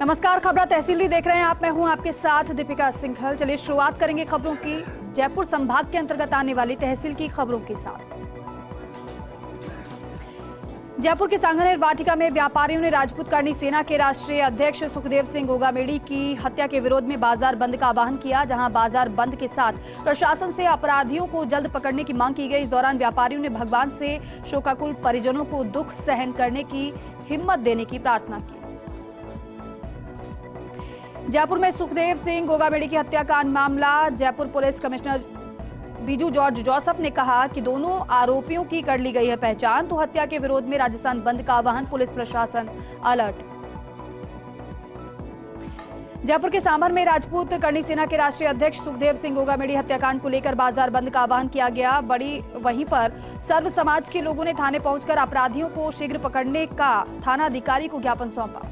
नमस्कार, खबरा तहसील देख रहे हैं आप। मैं हूं आपके साथ दीपिका सिंघल। चलिए शुरुआत करेंगे खबरों की जयपुर संभाग के अंतर्गत आने वाली तहसील की खबरों के साथ। जयपुर के सांगानेर वाटिका में व्यापारियों ने राजपूत करनी सेना के राष्ट्रीय अध्यक्ष सुखदेव सिंह गोगामेड़ी की हत्या के विरोध में बाजार बंद का आह्वान किया। जहां बाजार बंद के साथ प्रशासन से अपराधियों को जल्द पकड़ने की मांग की गई। इस दौरान व्यापारियों ने भगवान से शोकाकुल परिजनों को दुख सहन करने की हिम्मत देने की प्रार्थना की। जयपुर में सुखदेव सिंह गोगामेड़ी की हत्याकांड मामला। Jaipur police commissioner Biju George Joseph ने कहा कि दोनों आरोपियों की कर ली गई है पहचान, तो हत्या के विरोध में राजस्थान बंद का आह्वान। पुलिस प्रशासन अलर्ट। जयपुर के सांभर में राजपूत करनी सेना के राष्ट्रीय अध्यक्ष सुखदेव सिंह गोगामेड़ी हत्याकांड को लेकर बाजार बंद का आह्वान किया गया। वहीं पर सर्व समाज के लोगों ने थाने पहुंचकर अपराधियों को शीघ्र पकड़ने का थाना अधिकारी को ज्ञापन सौंपा।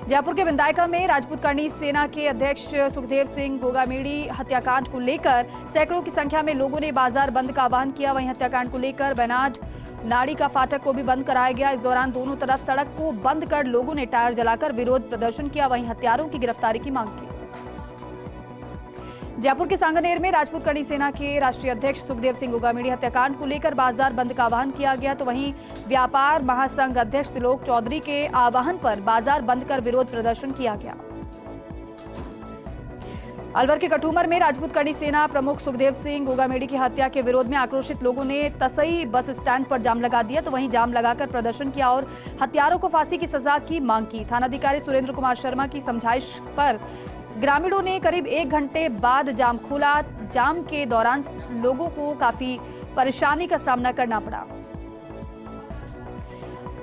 जयपुर के विंदायका में राजपूत करनी सेना के अध्यक्ष सुखदेव सिंह गोगामेड़ी हत्याकांड को लेकर सैकड़ों की संख्या में लोगों ने बाजार बंद का आह्वान किया। वहीं हत्याकांड को लेकर बैनाड नाड़ी का फाटक को भी बंद कराया गया। इस दौरान दोनों तरफ सड़क को बंद कर लोगों ने टायर जलाकर विरोध प्रदर्शन किया। वहीं हत्यारों की गिरफ्तारी की मांग की। जयपुर के सांगानेर में राजपूत करनी सेना के राष्ट्रीय अध्यक्ष सुखदेव सिंह गोगामेड़ी हत्याकांड को लेकर बाजार बंद का आह्वान किया गया। तो वहीं व्यापार महासंघ अध्यक्ष त्रिलोक चौधरी के आह्वान पर बाजार बंद कर विरोध प्रदर्शन किया गया। अलवर के कठूमर में राजपूत करनी सेना प्रमुख सुखदेव सिंह गोगामेड़ी की हत्या के विरोध में आक्रोशित लोगों ने तसई बस स्टैंड पर जाम लगा दिया। तो वहीं जाम लगाकर प्रदर्शन किया और हत्यारों को फांसी की सजा की मांग की। थानाधिकारी सुरेंद्र कुमार शर्मा की समझाइश पर ग्रामीणों ने करीब 1 घंटे बाद जाम खोला। जाम के दौरान लोगों को काफी परेशानी का सामना करना पड़ा।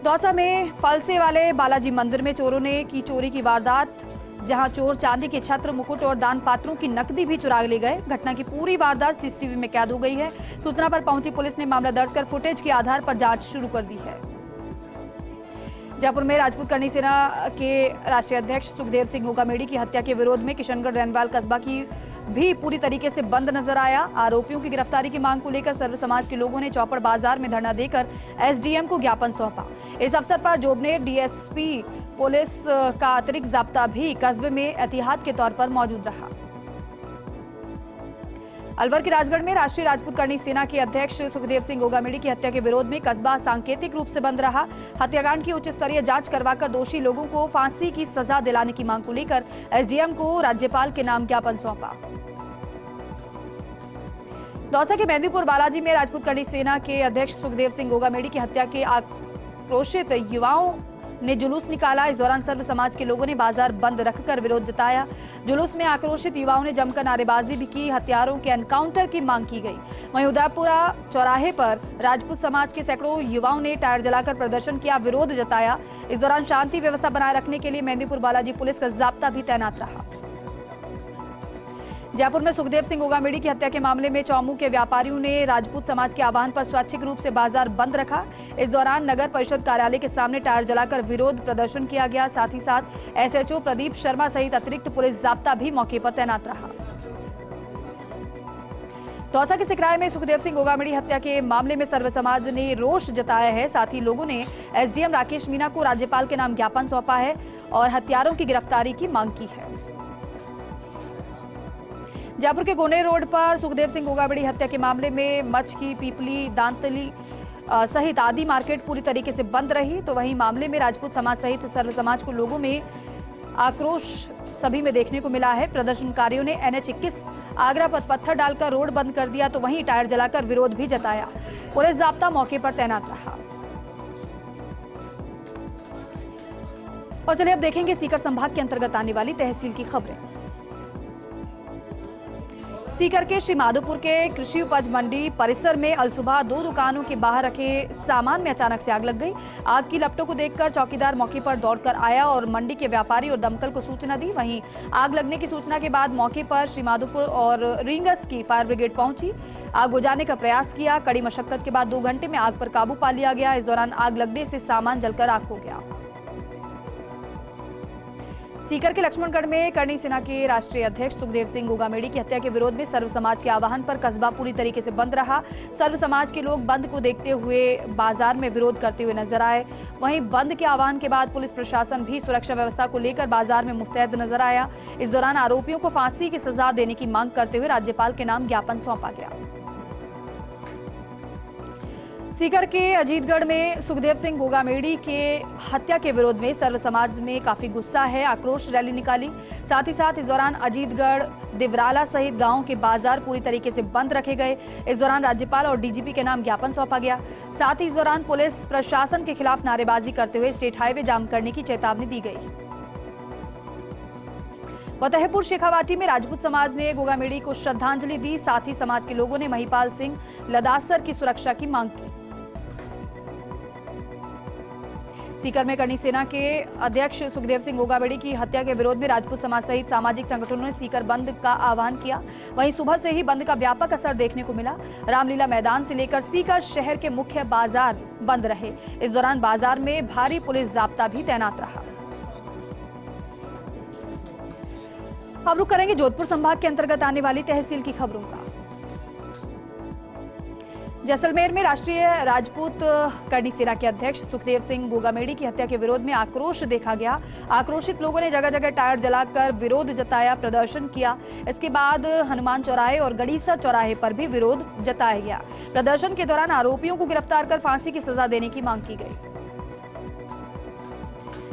दौसा में फलसे वाले बालाजी मंदिर में चोरों ने की चोरी की वारदात। जहां चोर चांदी के छत्र, मुकुट और दान पात्रों की नकदी भी चुरा ले गए। घटना की पूरी वारदात सीसीटीवी में कैद हो गई है। सूचना पर पहुंची पुलिस ने मामला दर्ज कर फुटेज के आधार पर जांच शुरू कर दी है। जयपुर में राजपूत करनी सेना के राष्ट्रीय अध्यक्ष सुखदेव सिंह गोगामेड़ी की हत्या के विरोध में किशनगढ़ रेनवाल कस्बा की भी पूरी तरीके से बंद नजर आया। आरोपियों की गिरफ्तारी की मांग को लेकर सर्व समाज के लोगों ने चौपड़ बाजार में धरना देकर एसडीएम को ज्ञापन सौंपा। इस अवसर पर जोबनेर डीएसपी पुलिस का अतिरिक्त जाब्ता भी कस्बे में एहतियात के तौर पर मौजूद रहा। अलवर के राजगढ़ में राष्ट्रीय राजपूत करनी सेना के अध्यक्ष सुखदेव सिंह गोगामेड़ी की हत्या के विरोध में कस्बा सांकेतिक रूप से बंद रहा। हत्याकांड की उच्च स्तरीय जांच करवाकर दोषी लोगों को फांसी की सजा दिलाने की मांग को लेकर एसडीएम को राज्यपाल के नाम ज्ञापन सौंपा। दौसा के मेहंदीपुर बालाजी में राजपूत करनी सेना के अध्यक्ष सुखदेव सिंह गोगामेड़ी की हत्या के आक्रोशित युवाओं ने जुलूस निकाला। इस दौरान सर्व समाज के लोगों ने बाजार बंद रखकर विरोध जताया। जुलूस में आक्रोशित युवाओं ने जमकर नारेबाजी भी की। हत्यारों के एनकाउंटर की मांग की गई। वहीं उदयपुरा चौराहे पर राजपूत समाज के सैकड़ों युवाओं ने टायर जलाकर प्रदर्शन किया, विरोध जताया। इस दौरान शांति व्यवस्था बनाए रखने के लिए मेहंदीपुर बालाजी पुलिस का जाब्ता भी तैनात रहा। जयपुर में सुखदेव सिंह गोगामेड़ी की हत्या के मामले में चौमू के व्यापारियों ने राजपूत समाज के आह्वान पर स्वैच्छिक रूप से बाजार बंद रखा। इस दौरान नगर परिषद कार्यालय के सामने टायर जलाकर विरोध प्रदर्शन किया गया। साथ ही साथ एसएचओ प्रदीप शर्मा सहित अतिरिक्त पुलिस जाब्ता भी मौके पर तैनात रहा। दौसा के सिकराय में सुखदेव सिंह गोगामेड़ी हत्या के मामले में सर्व समाज ने रोष जताया है। साथ ही लोगों ने एसडीएम राकेश मीणा को राज्यपाल के नाम ज्ञापन सौंपा है और हत्यारों की गिरफ्तारी की मांग की है। जयपुर के गोनेर रोड पर सुखदेव सिंह गोगामेड़ी हत्या के मामले में मचकी, पीपली, दांतली सहित आदि मार्केट पूरी तरीके से बंद रही। तो वहीं मामले में राजपूत समाज सहित सर्व समाज को लोगों में आक्रोश सभी में देखने को मिला है। प्रदर्शनकारियों ने NH-21 आगरा पर पत्थर डालकर रोड बंद कर दिया। तो वहीं टायर जलाकर विरोध भी जताया। पुलिस जाब्ता मौके पर तैनात रहा। और चलिए अब देखेंगे सीकर संभाग के अंतर्गत आने वाली तहसील की खबरें। सीकर के श्री माधोपुर के कृषि उपज मंडी परिसर में अलसुबह 2 दुकानों के बाहर रखे सामान में अचानक से आग लग गई। आग की लपटों को देखकर चौकीदार मौके पर दौड़कर आया और मंडी के व्यापारी और दमकल को सूचना दी। वहीं आग लगने की सूचना के बाद मौके पर श्री माधोपुर और रिंगस की फायर ब्रिगेड पहुंची। आग बुझाने का प्रयास किया। कड़ी मशक्कत के बाद 2 घंटे में आग पर काबू पा लिया गया। इस दौरान आग लगने से सामान जलकर राख हो गया। सीकर के लक्ष्मणगढ़ में करणी सेना के राष्ट्रीय अध्यक्ष सुखदेव सिंह गोगामेड़ी की हत्या के विरोध में सर्व समाज के आह्वान पर कस्बा पूरी तरीके से बंद रहा। सर्व समाज के लोग बंद को देखते हुए बाजार में विरोध करते हुए नजर आए। वहीं बंद के आह्वान के बाद पुलिस प्रशासन भी सुरक्षा व्यवस्था को लेकर बाजार में मुस्तैद नजर आया। इस दौरान आरोपियों को फांसी की सजा देने की मांग करते हुए राज्यपाल के नाम ज्ञापन सौंपा गया। सीकर के अजीतगढ़ में सुखदेव सिंह गोगामेड़ी के हत्या के विरोध में सर्व समाज में काफी गुस्सा है। आक्रोश रैली निकाली। साथ ही साथ इस दौरान अजीतगढ़, दिवराला सहित गांव के बाजार पूरी तरीके से बंद रखे गए। इस दौरान राज्यपाल और डीजीपी के नाम ज्ञापन सौंपा गया। साथ ही इस दौरान पुलिस प्रशासन के खिलाफ नारेबाजी करते हुए स्टेट हाईवे जाम करने की चेतावनी दी गई। फतेहपुर शेखावाटी में राजपूत समाज ने गोगामेड़ी को श्रद्धांजलि दी। साथ ही समाज के लोगों ने महिपाल सिंह लदासर की सुरक्षा की मांग की। सीकर में करणी सेना के अध्यक्ष सुखदेव सिंह गोगामेड़ी की हत्या के विरोध में राजपूत समाज सहित सामाजिक संगठनों ने सीकर बंद का आह्वान किया। वहीं सुबह से ही बंद का व्यापक असर देखने को मिला। रामलीला मैदान से लेकर सीकर शहर के मुख्य बाजार बंद रहे। इस दौरान बाजार में भारी पुलिस जाब्ता भी तैनात रहा। अब रुक करेंगे जोधपुर संभाग के अंतर्गत आने वाली तहसील की खबरों का। जैसलमेर में राष्ट्रीय राजपूत करणी सेना के अध्यक्ष सुखदेव सिंह गोगामेड़ी की हत्या के विरोध में आक्रोश देखा गया। आक्रोशित लोगों ने जगह जगह टायर जलाकर विरोध जताया, प्रदर्शन किया। इसके बाद हनुमान चौराहे और गड़ीसर चौराहे पर भी विरोध जताया गया। प्रदर्शन के दौरान आरोपियों को गिरफ्तार कर फांसी की सजा देने की मांग की गई।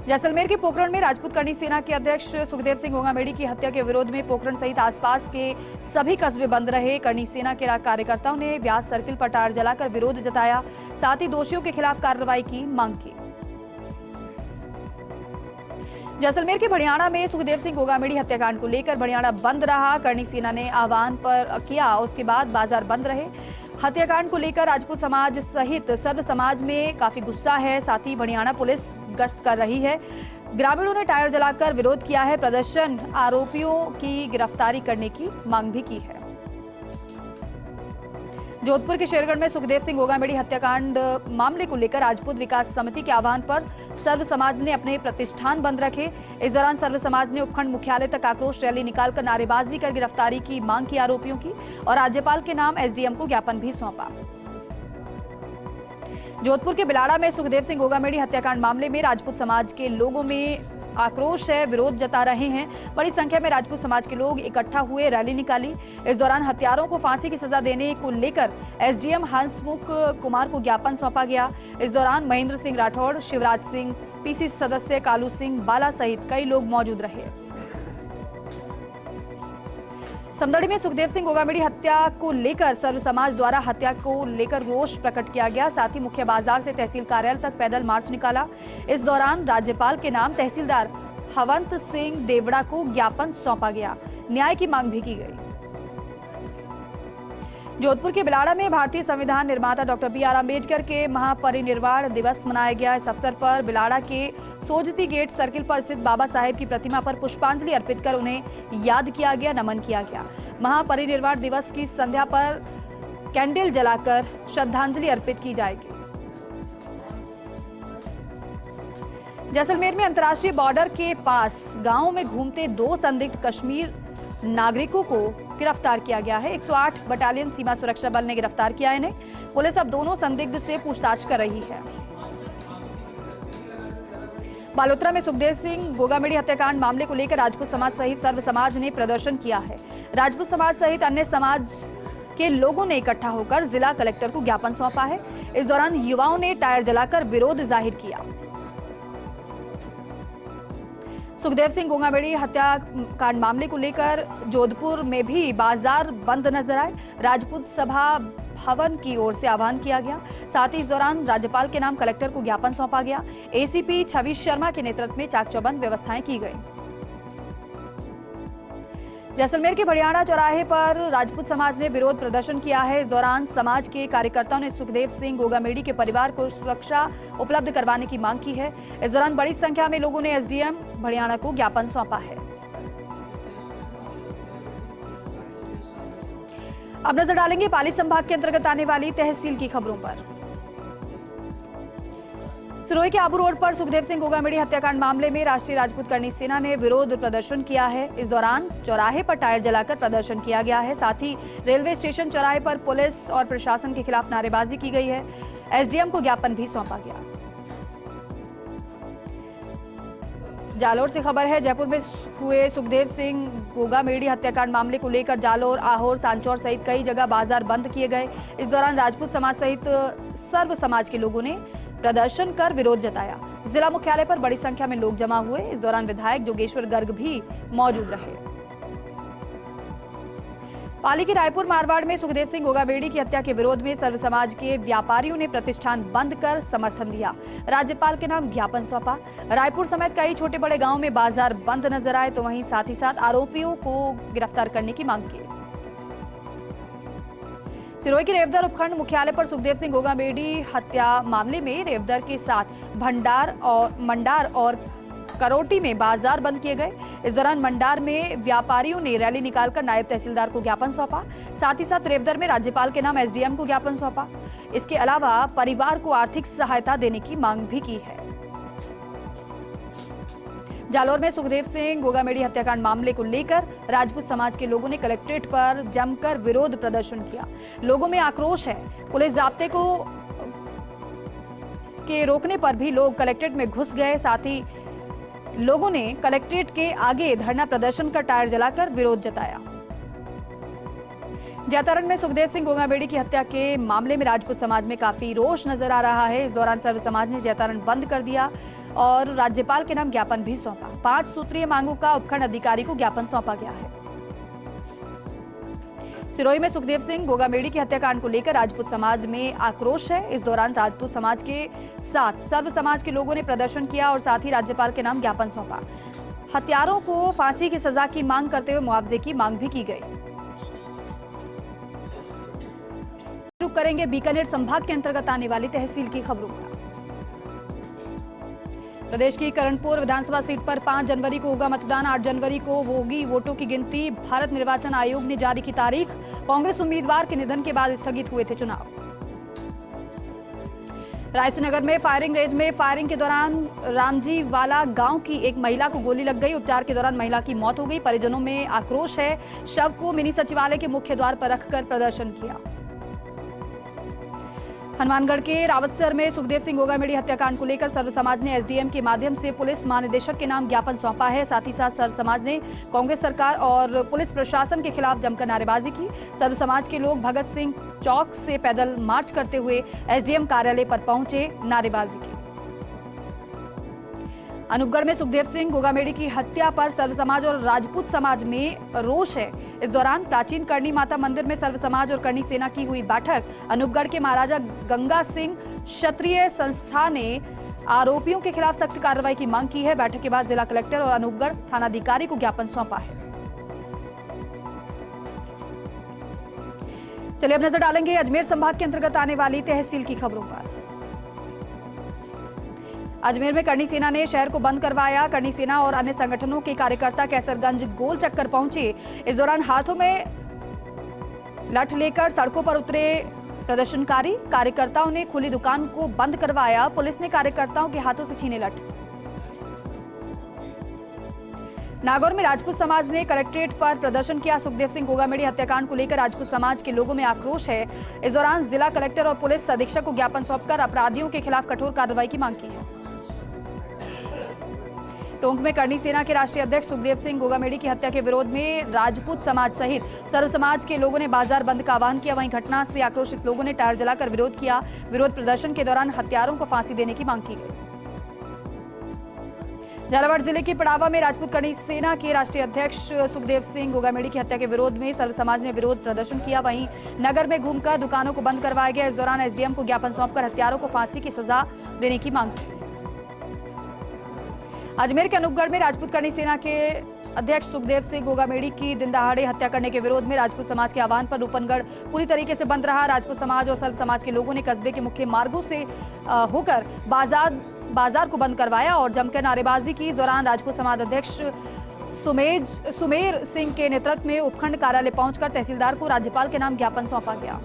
जैसलमेर के पोखरण में राजपूत करणी सेना के अध्यक्ष सुखदेव सिंह गोगामेड़ी की हत्या के विरोध में पोखरण सहित आसपास के सभी कस्बे बंद रहे। करणी सेना के कार्यकर्ताओं ने व्यास सर्किल पर टायर जलाकर विरोध जताया। साथ ही दोषियों के खिलाफ कार्रवाई की मांग की। जैसलमेर के भड़ियाणा में सुखदेव सिंह गोगामेड़ी हत्याकांड को लेकर भड़ियाणा बंद रहा। करणी सेना ने आह्वान पर किया, उसके बाद बाजार बंद रहे। हत्याकांड को लेकर राजपूत समाज सहित सर्व समाज में काफी गुस्सा है। साथ ही भड़ियाणा पुलिस गश्त कर रही है। ग्रामीणों ने टायर जलाकर विरोध किया है। प्रदर्शन आरोपियों की गिरफ्तारी करने की मांग भी की है। जोधपुर के शेरगढ़ में सुखदेव सिंह गोगामेड़ी हत्याकांड मामले को लेकर राजपूत विकास समिति के आह्वान पर सर्व समाज ने अपने प्रतिष्ठान बंद रखे। इस दौरान सर्व समाज ने उपखंड मुख्यालय तक आक्रोश रैली निकालकर नारेबाजी कर गिरफ्तारी की मांग की आरोपियों की और राज्यपाल के नाम एसडीएम को ज्ञापन भी सौंपा। जोधपुर के बिलाड़ा में सुखदेव सिंह गोगामेड़ी हत्याकांड मामले में राजपूत समाज के लोगों में आक्रोश है, विरोध जता रहे हैं। बड़ी संख्या में राजपूत समाज के लोग इकट्ठा हुए, रैली निकाली। इस दौरान हत्यारों को फांसी की सजा देने को लेकर एसडीएम हंसमुख कुमार को ज्ञापन सौंपा गया। इस दौरान महेंद्र सिंह राठौड़, शिवराज सिंह, पीसी सदस्य कालू सिंह बाला सहित कई लोग मौजूद रहे। समदड़ी में सुखदेव सिंह गोगामेड़ी हत्या को लेकर सर्व समाज द्वारा हत्या को लेकर रोष प्रकट किया गया। साथ ही मुख्य बाजार से तहसील कार्यालय तक पैदल मार्च निकाला। इस दौरान राज्यपाल के नाम तहसीलदार हवंत सिंह देवड़ा को ज्ञापन सौंपा गया। न्याय की मांग भी की गई। जोधपुर के बिलाड़ा में भारतीय संविधान निर्माता डॉक्टर बी आर अम्बेडकर के महापरिनिर्वाण दिवस मनाया गया। इस अवसर पर बिलाड़ा के सोजती गेट सर्किल पर स्थित बाबा साहेब की प्रतिमा पर पुष्पांजलि अर्पित कर उन्हें याद किया गया, नमन किया गया। महापरिनिर्वाण दिवस की संध्या पर कैंडल जलाकर श्रद्धांजलि अर्पित की जाएगी। जैसलमेर में अंतर्राष्ट्रीय बॉर्डर के पास गांव में घूमते 2 संदिग्ध कश्मीर नागरिकों को गिरफ्तार किया गया है। 108 बटालियन सीमा सुरक्षा बल ने गिरफ्तार किया है इन्हें। पुलिस अब दोनों संदिग्ध से पूछताछ कर रही है। बालोतरा में सुखदेव सिंह गोगामेड़ी हत्याकांड मामले को लेकर राजपूत समाज सहित सर्व समाज ने प्रदर्शन किया है। राजपूत समाज सहित अन्य समाज के लोगों ने इकट्ठा होकर जिला कलेक्टर को ज्ञापन सौंपा है। इस दौरान युवाओं ने टायर जलाकर विरोध जाहिर किया। सुखदेव सिंह गोगामेड़ी हत्याकांड मामले को लेकर जोधपुर में भी बाजार बंद नजर आए। राजपूत सभा भवन की ओर से आह्वान किया गया। साथ ही इस दौरान राज्यपाल के नाम कलेक्टर को ज्ञापन सौंपा गया। एसीपी छवि शर्मा के नेतृत्व में चाक चौबंद व्यवस्थाएं की गई। जैसलमेर के भड़ियाणा चौराहे पर राजपूत समाज ने विरोध प्रदर्शन किया है। इस दौरान समाज के कार्यकर्ताओं ने सुखदेव सिंह गोगामेड़ी के परिवार को सुरक्षा उपलब्ध करवाने की मांग की है। इस दौरान बड़ी संख्या में लोगों ने एसडीएम भड़ियाणा को ज्ञापन सौंपा है। अब नजर डालेंगे पाली संभाग के अंतर्गत आने वाली तहसील की खबरों पर। सिरोही के आबू रोड पर सुखदेव सिंह गोगामेड़ी हत्याकांड मामले में राष्ट्रीय राजपूत करनी सेना ने विरोध प्रदर्शन किया है। इस दौरान चौराहे पर टायर जलाकर प्रदर्शन किया गया है। साथ ही रेलवे स्टेशन चौराहे पर पुलिस और प्रशासन के खिलाफ नारेबाजी की गई है। एसडीएम को ज्ञापन भी सौंपा गया। जालोर से खबर है, जयपुर में हुए सुखदेव सिंह गोगामेड़ी हत्याकांड मामले को लेकर जालोर, आहोर, सांचौर सहित कई जगह बाजार बंद किए गए। इस दौरान राजपूत समाज सहित सर्व समाज के लोगों ने प्रदर्शन कर विरोध जताया। जिला मुख्यालय पर बड़ी संख्या में लोग जमा हुए। इस दौरान विधायक जोगेश्वर गर्ग भी मौजूद रहे। पाली के रायपुर मारवाड़ में सुखदेव सिंह गोगामेड़ी की हत्या के विरोध में सर्व समाज के व्यापारियों ने प्रतिष्ठान बंद कर समर्थन दिया। राज्यपाल के नाम ज्ञापन सौंपा। रायपुर समेत कई छोटे बड़े गांवों में बाजार बंद नजर आए, तो वहीं साथ ही साथ आरोपियों को गिरफ्तार करने की मांग की। सिरोही के रेवदर उपखंड मुख्यालय पर सुखदेव सिंह गोगामेड़ी हत्या मामले में रेवदर के साथ मंडार और करोटी में बाजार बंद किए गए। इस दौरान मंडार में व्यापारियों ने रैली निकालकर नायब तहसीलदार को ज्ञापन सौंपा। साथ ही साथ रेवदर में राज्यपाल के नाम एसडीएम को ज्ञापन सौंपा। इसके अलावा परिवार को आर्थिक सहायता देने की मांग भी की है। जालोर में सुखदेव सिंह गोगामेड़ी हत्याकांड मामले को लेकर राजपूत समाज के लोगों ने कलेक्ट्रेट पर जमकर विरोध प्रदर्शन किया। लोगों में आक्रोश है। पुलिस जाब्ते के रोकने पर भी लोग कलेक्ट्रेट में घुस गए। साथ ही लोगों ने कलेक्ट्रेट के आगे धरना प्रदर्शन कर टायर जलाकर विरोध जताया। जैतारण में सुखदेव सिंह गोगामेड़ी की हत्या के मामले में राजपूत समाज में काफी रोष नजर आ रहा है। इस दौरान सर्व समाज ने जैतारण बंद कर दिया और राज्यपाल के नाम ज्ञापन भी सौंपा। 5 सूत्रीय मांगों का उपखंड अधिकारी को ज्ञापन सौंपा गया है। सिरोही में सुखदेव सिंह गोगामेड़ी की हत्याकांड को लेकर राजपूत समाज में आक्रोश है। इस दौरान राजपूत समाज के साथ सर्व समाज के लोगों ने प्रदर्शन किया और साथ ही राज्यपाल के नाम ज्ञापन सौंपा। हत्यारों को फांसी की सजा की मांग करते हुए मुआवजे की मांग भी की गई। रुक करेंगे बीकानेर संभाग के अंतर्गत आने वाली तहसील की खबरों का। प्रदेश की करणपुर विधानसभा सीट पर 5 जनवरी को होगा मतदान। 8 जनवरी को होगी वोटों की गिनती। भारत निर्वाचन आयोग ने जारी की तारीख। कांग्रेस उम्मीदवार के निधन के बाद स्थगित हुए थे चुनाव। रायसेनगर में फायरिंग रेंज में फायरिंग के दौरान रामजी वाला गांव की एक महिला को गोली लग गई। उपचार के दौरान महिला की मौत हो गई। परिजनों में आक्रोश है। शव को मिनी सचिवालय के मुख्य द्वार पर रखकर प्रदर्शन किया। हनुमानगढ़ के रावतसर में सुखदेव सिंह गोगामेड़ी हत्याकांड को लेकर सर्व समाज ने एसडीएम के माध्यम से पुलिस महानिदेशक के नाम ज्ञापन सौंपा है। साथ ही साथ सर्व समाज ने कांग्रेस सरकार और पुलिस प्रशासन के खिलाफ जमकर नारेबाजी की। सर्व समाज के लोग भगत सिंह चौक से पैदल मार्च करते हुए एसडीएम कार्यालय पर पहुंचे, नारेबाजी की। अनूपगढ़ में सुखदेव सिंह गोगामेड़ी की हत्या पर सर्व समाज और राजपूत समाज में रोष है। इस दौरान प्राचीन करणी माता मंदिर में सर्व समाज और करणी सेना की हुई बैठक। अनूपगढ़ के महाराजा गंगा सिंह क्षत्रिय संस्था ने आरोपियों के खिलाफ सख्त कार्रवाई की मांग की है। बैठक के बाद जिला कलेक्टर और अनूपगढ़ थानाधिकारी को ज्ञापन सौंपा है। चलिए अब नजर डालेंगे अजमेर संभाग के अंतर्गत आने वाली तहसील की खबरों पर। अजमेर में करणी सेना ने शहर को बंद करवाया। करणी सेना और अन्य संगठनों के कार्यकर्ता कैसरगंज गोल चक्कर पहुंचे। इस दौरान हाथों में लठ लेकर सड़कों पर उतरे प्रदर्शनकारी। कार्यकर्ताओं ने खुली दुकान को बंद करवाया। पुलिस ने कार्यकर्ताओं के हाथों से छीने लठ। नागौर में राजपूत समाज ने कलेक्ट्रेट पर प्रदर्शन किया। सुखदेव सिंह गोगामेड़ी हत्याकांड को लेकर राजपूत समाज के लोगों में आक्रोश है। इस दौरान जिला कलेक्टर और पुलिस अधीक्षक को ज्ञापन सौंपकर अपराधियों के खिलाफ कठोर कार्रवाई की मांग की है। टोंक में करणी सेना के राष्ट्रीय अध्यक्ष सुखदेव सिंह गोगामेड़ी की हत्या के विरोध में राजपूत समाज सहित सर्व समाज के लोगों ने बाजार बंद का आह्वान किया। वहीं घटना से आक्रोशित लोगों ने टायर जलाकर विरोध किया। विरोध प्रदर्शन के दौरान हत्यारों को फांसी देने की मांग की गई। झालावाड़ जिले के पड़ावा में राजपूत करणी सेना के राष्ट्रीय अध्यक्ष सुखदेव सिंह गोगामेड़ी की हत्या के विरोध में सर्व समाज ने विरोध प्रदर्शन किया। वहीं नगर में घूमकर दुकानों को बंद करवाया गया। इस दौरान एसडीएम को ज्ञापन सौंपकर हत्यारों को फांसी की सजा देने की मांग की। अजमेर के अनूपगढ़ में राजपूत करणी सेना के अध्यक्ष सुखदेव सिंह गोगामेड़ी की दिन दहाड़े हत्या करने के विरोध में राजपूत समाज के आह्वान पर रूपनगढ़ पूरी तरीके से बंद रहा। राजपूत समाज और सर्व समाज के लोगों ने कस्बे के मुख्य मार्गों से होकर बाजार को बंद करवाया और जमकर नारेबाजी की। इस दौरान राजपूत समाज अध्यक्ष सुमेर सिंह के नेतृत्व में उपखंड कार्यालय पहुंचकर तहसीलदार को राज्यपाल के नाम ज्ञापन सौंपा गया।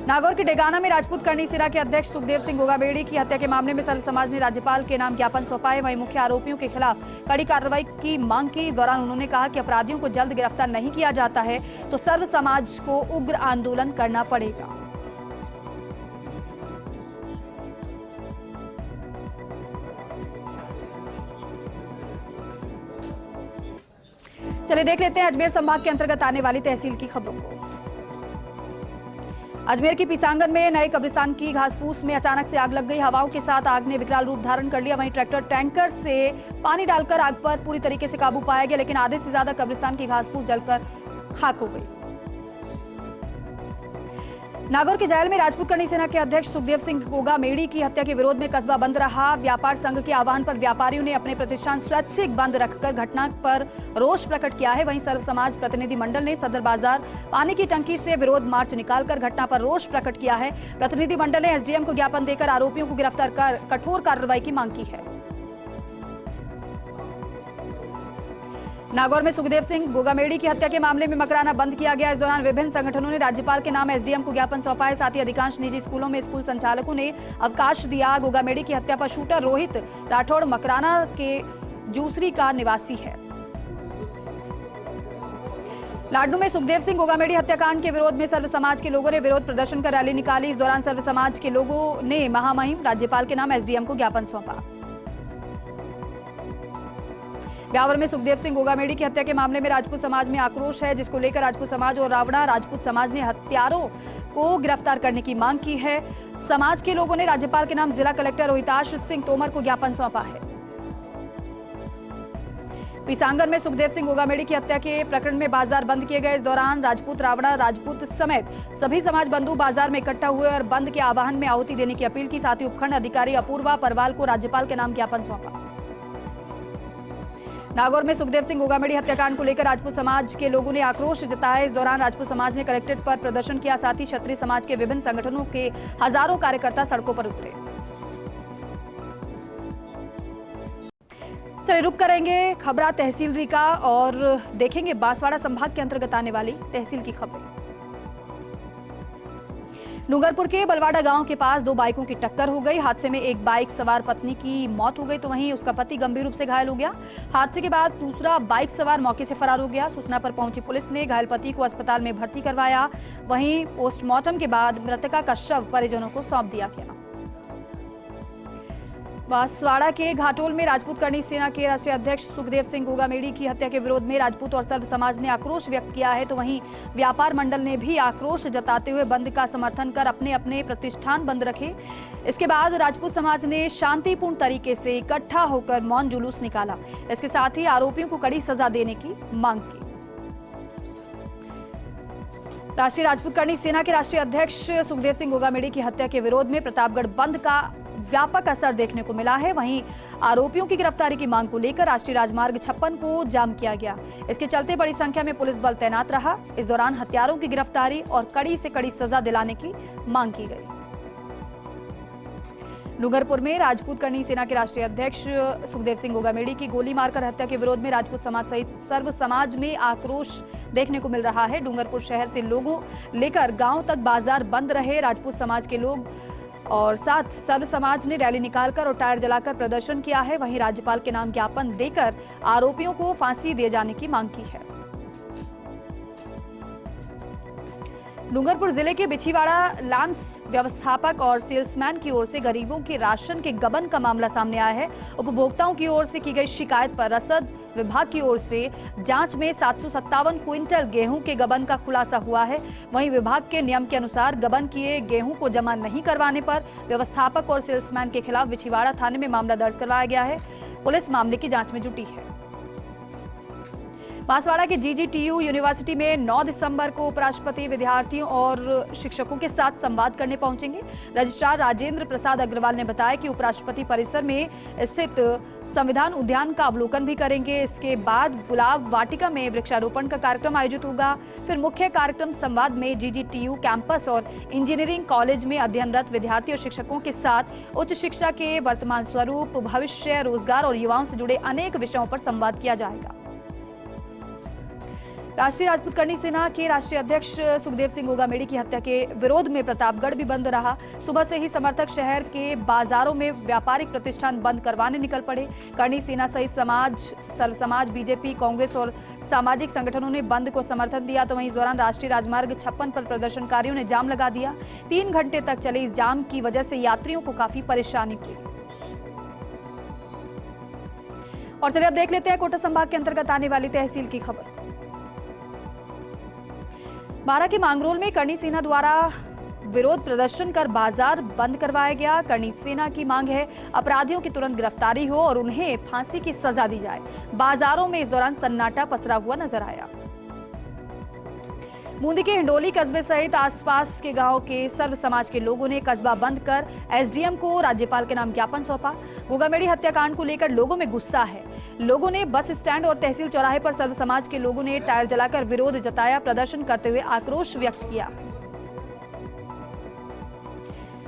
नागौर के डेगाना में राजपूत करनी सेना के अध्यक्ष सुखदेव सिंह गोगामेड़ी की हत्या के मामले में सर्व समाज ने राज्यपाल के नाम ज्ञापन सौंपा है। वहीं मुख्य आरोपियों के खिलाफ कड़ी कार्रवाई की मांग की। इस दौरान उन्होंने कहा कि अपराधियों को जल्द गिरफ्तार नहीं किया जाता है तो सर्व समाज को उग्र आंदोलन करना पड़ेगा। चलिए देख लेते हैं अजमेर संभाग के अंतर्गत आने वाली तहसील की खबरों को। अजमेर की पिसांगन में नए कब्रिस्तान की घासफूस में अचानक से आग लग गई। हवाओं के साथ आग ने विकराल रूप धारण कर लिया। वहीं ट्रैक्टर टैंकर से पानी डालकर आग पर पूरी तरीके से काबू पाया गया, लेकिन आधे से ज्यादा कब्रिस्तान की घासफूस जलकर खाक हो गई। नागौर के जायल में राजपूत करनी सेना के अध्यक्ष सुखदेव सिंह गोगामेड़ी की हत्या के विरोध में कस्बा बंद रहा। व्यापार संघ के आह्वान पर व्यापारियों ने अपने प्रतिष्ठान स्वैच्छिक बंद रखकर घटना पर रोष प्रकट किया है। वहीं सर्व समाज प्रतिनिधि मंडल ने सदर बाजार पानी की टंकी से विरोध मार्च निकालकर घटना पर रोष प्रकट किया है। प्रतिनिधि मंडल ने एसडीएम को ज्ञापन देकर आरोपियों को गिरफ्तार कर कठोर कार्रवाई की मांग की है। नागौर में सुखदेव सिंह गोगामेड़ी की हत्या के मामले में मकराना बंद किया गया। इस दौरान विभिन्न संगठनों ने राज्यपाल के नाम एसडीएम को ज्ञापन सौंपा है। साथ ही अधिकांश निजी स्कूलों में स्कूल संचालकों ने अवकाश दिया। गोगामेड़ी की हत्या पर शूटर रोहित राठौड़ मकराना के जूसरी का निवासी है। लाडनू में सुखदेव सिंह गोगामेड़ी हत्याकांड के विरोध में सर्व समाज के लोगों ने विरोध प्रदर्शन कर रैली निकाली। इस दौरान सर्व समाज के लोगों ने महामहिम राज्यपाल के नाम एसडीएम को ज्ञापन सौंपा। ब्यावर में सुखदेव सिंह गोगामेड़ी की हत्या के मामले में राजपूत समाज में आक्रोश है, जिसको लेकर राजपूत समाज और रावणा राजपूत समाज ने हत्यारों को गिरफ्तार करने की मांग की है। समाज के लोगों ने राज्यपाल के नाम जिला कलेक्टर रोहिताश सिंह तोमर को ज्ञापन सौंपा है। पिसांगन में सुखदेव सिंह गोगामेड़ी की हत्या के प्रकरण में बाजार बंद किए गए। इस दौरान राजपूत रावणा राजपूत समेत सभी समाज बंधु बाजार में इकट्ठा हुए और बंद के आह्वान में आहुति देने की अपील की। साथ ही उपखंड अधिकारी अपूर्वा परवाल को राज्यपाल के नाम ज्ञापन सौंपा। नागौर में सुखदेव सिंह गोगामेड़ी हत्याकांड को लेकर राजपूत समाज के लोगों ने आक्रोश जताया। इस दौरान राजपूत समाज ने कलेक्ट्रेट पर प्रदर्शन किया। साथ ही क्षत्रिय समाज के विभिन्न संगठनों के हजारों कार्यकर्ता सड़कों पर उतरे। चलिए रुक करेंगे खबरा तहसीलरी का और देखेंगे बांसवाड़ा संभाग के अंतर्गत आने वाली तहसील की खबरें। डूंगरपुर के बलवाड़ा गांव के पास दो बाइकों की टक्कर हो गई। हादसे में एक बाइक सवार पत्नी की मौत हो गई तो वहीं उसका पति गंभीर रूप से घायल हो गया। हादसे के बाद दूसरा बाइक सवार मौके से फरार हो गया। सूचना पर पहुंची पुलिस ने घायल पति को अस्पताल में भर्ती करवाया। वहीं पोस्टमार्टम के बाद मृतका का शव परिजनों को सौंप दिया गया। बांसवाड़ा के घाटोल में राजपूत करनी सेना के राष्ट्रीय अध्यक्ष सुखदेव सिंह गोगामेड़ी की हत्या के विरोध में राजपूत और सर्व समाज ने आक्रोश व्यक्त किया है तो वहीं व्यापार मंडल ने भी आक्रोश जताते हुए बंद का समर्थन कर अपने अपने प्रतिष्ठान बंद रखे। इसके बाद राजपूत समाज ने शांतिपूर्ण तरीके से इकट्ठा होकर मौन जुलूस निकाला। इसके साथ ही आरोपियों को कड़ी सजा देने की मांग की। राष्ट्रीय राजपूत करनी सेना के राष्ट्रीय अध्यक्ष सुखदेव सिंह गोगामेड़ी की हत्या के विरोध में प्रतापगढ़ बंद का व्यापक असर देखने को मिला है। वहीं आरोपियों की गिरफ्तारी की मांग को लेकर राष्ट्रीय राजमार्ग 56 को जाम किया गया। इसके चलते बड़ी संख्या में पुलिस बल तैनात रहा। इस दौरान हत्यारों की गिरफ्तारी और कड़ी से कड़ी सजा दिलाने की मांग की गई। डूंगरपुर में राजपूत करनी सेना के राष्ट्रीय अध्यक्ष सुखदेव सिंह गोगामेड़ी की गोली मारकर हत्या के विरोध में राजपूत समाज सहित सर्व समाज में आक्रोश देखने को मिल रहा है। डूंगरपुर शहर से लोगों लेकर गांव तक बाजार बंद रहे। राजपूत समाज के लोग और साथ सर्व समाज ने रैली निकालकर और टायर जलाकर प्रदर्शन किया है। वहीं राज्यपाल के नाम ज्ञापन देकर आरोपियों को फांसी दिए जाने की मांग की है। डूंगरपुर जिले के बिछीवाड़ा लाम्स व्यवस्थापक और सेल्समैन की ओर से गरीबों के राशन के गबन का मामला सामने आया है। उपभोक्ताओं की ओर से की गई शिकायत पर रसद विभाग की ओर से जांच में 757 क्विंटल गेहूं के गबन का खुलासा हुआ है। वहीं विभाग के नियम के अनुसार गबन किए गेहूं को जमा नहीं करवाने पर व्यवस्थापक और सेल्समैन के खिलाफ बिछीवाड़ा थाने में मामला दर्ज करवाया गया है। पुलिस मामले की जांच में जुटी है। बांसवाड़ा के जीजीटीयू यूनिवर्सिटी में 9 दिसंबर को उपराष्ट्रपति विद्यार्थियों और शिक्षकों के साथ संवाद करने पहुंचेंगे। रजिस्ट्रार राजेंद्र प्रसाद अग्रवाल ने बताया कि उपराष्ट्रपति परिसर में स्थित संविधान उद्यान का अवलोकन भी करेंगे। इसके बाद गुलाब वाटिका में वृक्षारोपण का कार्यक्रम आयोजित होगा। फिर मुख्य कार्यक्रम संवाद में जीजीटीयू कैंपस और इंजीनियरिंग कॉलेज में अध्ययनरत विद्यार्थी और शिक्षकों के साथ उच्च शिक्षा के वर्तमान स्वरूप, भविष्य, रोजगार और युवाओं से जुड़े अनेक विषयों पर संवाद किया जाएगा। राष्ट्रीय राजपूत करनी सेना के राष्ट्रीय अध्यक्ष सुखदेव सिंह गोगामेड़ी की हत्या के विरोध में प्रतापगढ़ भी बंद रहा। सुबह से ही समर्थक शहर के बाजारों में व्यापारिक प्रतिष्ठान बंद करवाने निकल पड़े। करनी सेना सहित सर्व समाज, बीजेपी, कांग्रेस और सामाजिक संगठनों ने बंद को समर्थन दिया। तो वहीं इस दौरान राष्ट्रीय राजमार्ग 56 पर प्रदर्शनकारियों ने जाम लगा दिया। 3 घंटे तक चले इस जाम की वजह से यात्रियों को काफी परेशानी हुई। और चलिए अब देख लेते हैं कोटा संभाग के अंतर्गत आने वाली तहसील की खबर। बारा के मांगरोल में करनी सेना द्वारा विरोध प्रदर्शन कर बाजार बंद करवाया गया। करनी सेना की मांग है अपराधियों की तुरंत गिरफ्तारी हो और उन्हें फांसी की सजा दी जाए। बाजारों में इस दौरान सन्नाटा पसरा हुआ नजर आया। बूंदी के हिंडोली कस्बे सहित आसपास के गांव के सर्व समाज के लोगों ने कस्बा बंद कर एसडीएम को राज्यपाल के नाम ज्ञापन सौंपा। गोगामेड़ी हत्याकांड को लेकर लोगों में गुस्सा है। लोगों ने बस स्टैंड और तहसील चौराहे पर सर्व समाज के लोगों ने टायर जलाकर विरोध जताया। प्रदर्शन करते हुए आक्रोश व्यक्त किया।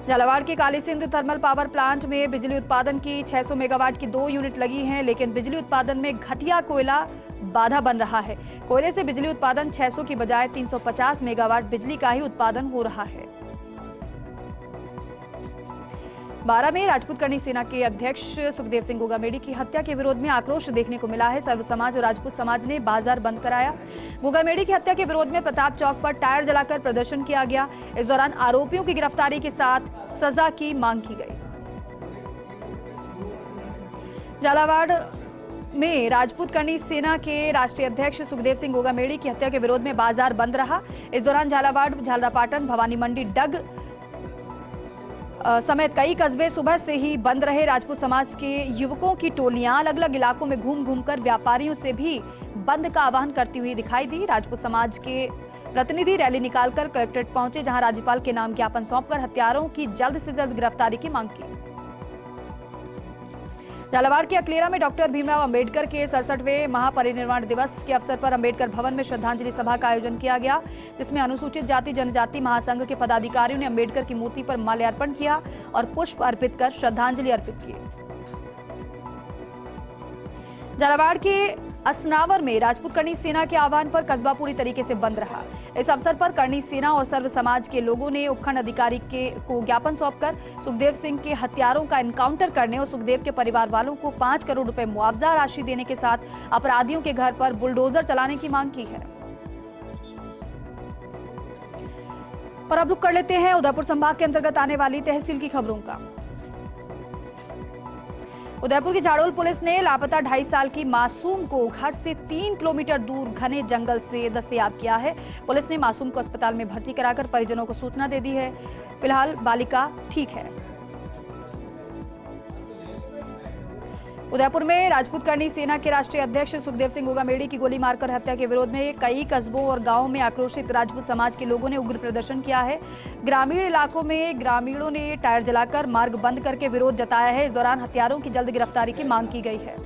झालावाड़ के कालीसिंध थर्मल पावर प्लांट में बिजली उत्पादन की 600 मेगावाट की 2 यूनिट लगी हैं, लेकिन बिजली उत्पादन में घटिया कोयला बाधा बन रहा है। कोयले से बिजली उत्पादन 600 की बजाय 350 मेगावाट बिजली का ही उत्पादन हो रहा है। बारा में राजपूत करनी सेना के अध्यक्ष सुखदेव सिंह गोगामेड़ी की हत्या के विरोध में आक्रोश देखने को मिला है। सर्व समाज और राजपूत समाज ने बाजार बंद कराया। गोगामेड़ी की हत्या के विरोध में प्रताप चौक पर टायर जलाकर प्रदर्शन किया गया। इस दौरान आरोपियों की गिरफ्तारी के साथ सजा की मांग की गई। झालावाड़ में राजपूत करनी सेना के राष्ट्रीय अध्यक्ष सुखदेव सिंह गोगामेड़ी की हत्या के विरोध में बाजार बंद रहा। इस दौरान झालावाड़, झालरापाटन, भवानी मंडी, डग समेत कई कस्बे सुबह से ही बंद रहे। राजपूत समाज के युवकों की टोलियां अलग अलग इलाकों में घूम घूमकर व्यापारियों से भी बंद का आह्वान करती हुई दिखाई दी। राजपूत समाज के प्रतिनिधि रैली निकालकर कलेक्ट्रेट पहुंचे, जहां राज्यपाल के नाम ज्ञापन सौंपकर हत्यारों की जल्द से जल्द गिरफ्तारी की मांग की। झालावाड़ के अकलेरा में डॉक्टर भीमराव अंबेडकर के 67वें महापरिनिर्वाण दिवस के अवसर पर अंबेडकर भवन में श्रद्धांजलि सभा का आयोजन किया गया, जिसमें अनुसूचित जाति जनजाति महासंघ के पदाधिकारियों ने अंबेडकर की मूर्ति पर माल्यार्पण किया और पुष्प अर्पित कर श्रद्धांजलि अर्पित की। झालावाड़ के असनावर में राजपूत करनी सेना के आह्वान पर कस्बा पूरी तरीके से बंद रहा। इस अवसर पर करनी सेना और सर्व समाज के लोगों ने उपखंड अधिकारी को ज्ञापन सौंपकर सुखदेव सिंह के हत्यारों का एनकाउंटर करने और सुखदेव के परिवार वालों को 5 करोड़ रुपए मुआवजा राशि देने के साथ अपराधियों के घर पर बुलडोजर चलाने की मांग की है। और अब रुक कर लेते हैं उदयपुर संभाग के अंतर्गत आने वाली तहसील की खबरों का। उदयपुर की झाड़ोल पुलिस ने लापता 2.5 साल की मासूम को घर से 3 किलोमीटर दूर घने जंगल से दस्तयाब किया है। पुलिस ने मासूम को अस्पताल में भर्ती कराकर परिजनों को सूचना दे दी है। फिलहाल बालिका ठीक है। उदयपुर में राजपूत करनी सेना के राष्ट्रीय अध्यक्ष सुखदेव सिंह गोगामेड़ी की गोली मारकर हत्या के विरोध में कई कस्बों और गांवों में आक्रोशित राजपूत समाज के लोगों ने उग्र प्रदर्शन किया है। ग्रामीण इलाकों में ग्रामीणों ने टायर जलाकर मार्ग बंद करके विरोध जताया है। इस दौरान हत्यारों की जल्द गिरफ्तारी की मांग की गई है।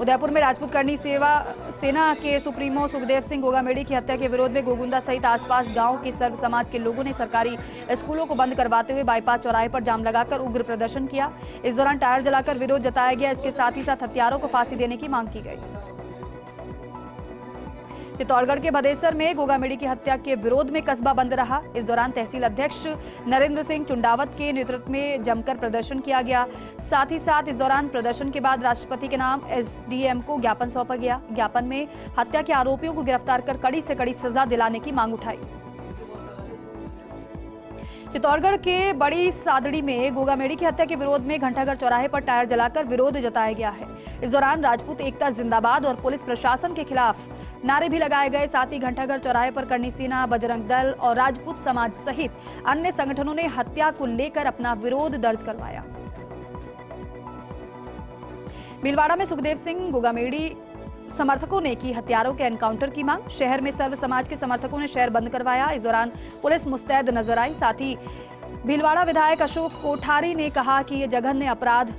उदयपुर में राजपूत करनी सेना के सुप्रीमो सुखदेव सिंह गोगामेड़ी की हत्या के विरोध में गोगुंदा सहित आसपास गांव के सर्व समाज के लोगों ने सरकारी स्कूलों को बंद करवाते हुए बाईपास चौराहे पर जाम लगाकर उग्र प्रदर्शन किया। इस दौरान टायर जलाकर विरोध जताया गया। इसके साथ ही साथ हत्यारों को फांसी देने की मांग की गई। चित्तौड़गढ़ के भदेसर में गोगामेड़ी की हत्या के विरोध में कस्बा बंद रहा। इस दौरान तहसील अध्यक्ष नरेंद्र सिंह चुंडावत के नेतृत्व में जमकर प्रदर्शन किया गया। साथ ही साथ इस दौरान प्रदर्शन के बाद राष्ट्रपति के नाम एसडीएम को ज्ञापन सौंपा गया। ज्ञापन में हत्या के आरोपियों को गिरफ्तार कर कड़ी से कड़ी सजा दिलाने की मांग उठाई। चित्तौड़गढ़ के बड़ी सादड़ी में गोगामेड़ी की हत्या के विरोध में घंटाघर चौराहे पर टायर जलाकर विरोध जताया गया है। इस दौरान राजपूत एकता जिंदाबाद और पुलिस प्रशासन के खिलाफ नारे भी लगाए गए। साथ ही घंटाघर चौराहे पर करनी सेना, बजरंग दल और राजपूत समाज सहित अन्य संगठनों ने हत्या को लेकर अपना विरोध दर्ज करवाया। भीलवाड़ा में सुखदेव सिंह गोगामेड़ी समर्थकों ने की हत्यारों के एनकाउंटर की मांग। शहर में सर्व समाज के समर्थकों ने शहर बंद करवाया। इस दौरान पुलिस मुस्तैद नजर आई। साथ ही भीलवाड़ा विधायक अशोक कोठारी ने कहा कि यह जघन्य अपराध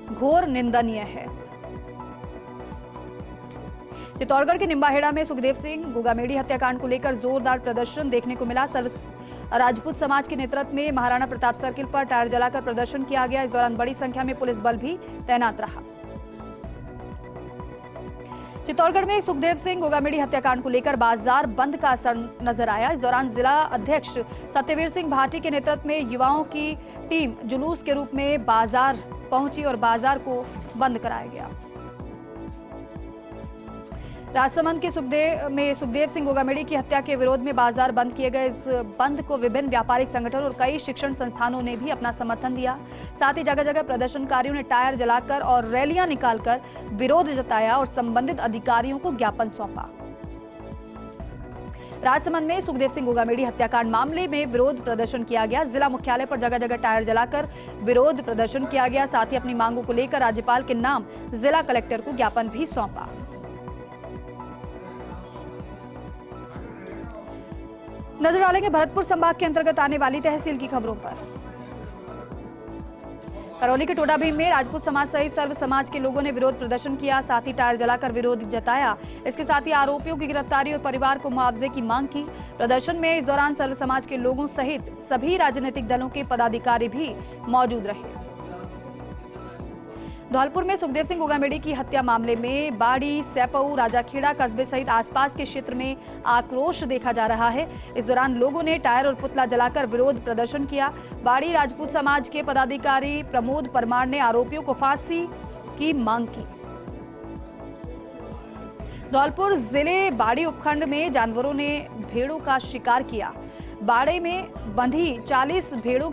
घोर निंदनीय है। चित्तौड़गढ़ के निम्बाहेड़ा में सुखदेव सिंह गोगामेड़ी हत्याकांड को लेकर जोरदार प्रदर्शन देखने को मिला। सर्व राजपूत समाज के नेतृत्व में महाराणा प्रताप सर्किल पर टायर जलाकर प्रदर्शन किया गया। इस दौरान बड़ी संख्या में पुलिस बल भी तैनात रहा। चित्तौड़गढ़ में सुखदेव सिंह गोगामेडी हत्याकांड को लेकर बाजार बंद का असर नजर आया। इस दौरान जिला अध्यक्ष सत्यवीर सिंह भाटी के नेतृत्व में युवाओं की टीम जुलूस के रूप में बाजार पहुंची और बाजार को बंद कराया गया। राजसमंद के सुखदेव सिंह गोगामेडी की हत्या के विरोध में बाजार बंद किए गए। इस बंद को विभिन्न व्यापारिक संगठन और कई शिक्षण संस्थानों ने भी अपना समर्थन दिया। साथ ही जगह जगह प्रदर्शनकारियों ने टायर जलाकर और रैलियां निकालकर विरोध जताया और संबंधित अधिकारियों को ज्ञापन सौंपा। राजसमंद में सुखदेव सिंह गोगामेडी हत्याकांड मामले में विरोध प्रदर्शन किया गया। जिला मुख्यालय पर जगह जगह टायर जलाकर विरोध प्रदर्शन किया गया। साथ ही अपनी मांगों को लेकर राज्यपाल के नाम जिला कलेक्टर को ज्ञापन भी सौंपा। नजर डालेंगे भरतपुर संभाग के अंतर्गत आने वाली तहसील की खबरों पर। करौली के टोडा भीम में राजपूत समाज सहित सर्व समाज के लोगों ने विरोध प्रदर्शन किया। साथ ही टायर जलाकर विरोध जताया। इसके साथ ही आरोपियों की गिरफ्तारी और परिवार को मुआवजे की मांग की। प्रदर्शन में इस दौरान सर्व समाज के लोगों सहित सभी राजनीतिक दलों के पदाधिकारी भी मौजूद रहे। धौलपुर में सुखदेव सिंह गोगामेडी की हत्या मामले में बाड़ी, सैपऊ, राजाखेड़ा कस्बे सहित आसपास के क्षेत्र में आक्रोश देखा जा रहा है। इस दौरान लोगों ने टायर और पुतला जलाकर विरोध प्रदर्शन किया। बाड़ी राजपूत समाज के पदाधिकारी प्रमोद परमार ने आरोपियों को फांसी की मांग की। धौलपुर जिले बाड़ी उपखंड में जानवरों ने भेड़ों का शिकार किया। बाड़े में बंधी 40 भेड़ों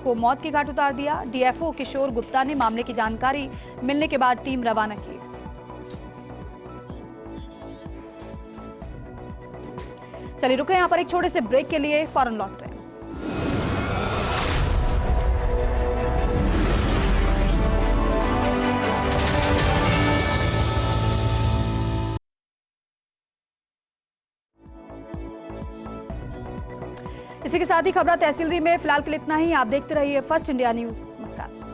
को मौत के घाट उतार दिया। डीएफओ किशोर गुप्ता ने मामले की जानकारी मिलने के बाद टीम रवाना की। चलिए रुक रहे हैं यहाँ पर एक छोटे से ब्रेक के लिए, फौरन लौट रहे हैं। इसी के साथ ही खबर तहसीलरी में फिलहाल के लिए इतना ही। आप देखते रहिए फर्स्ट इंडिया न्यूज। नमस्कार।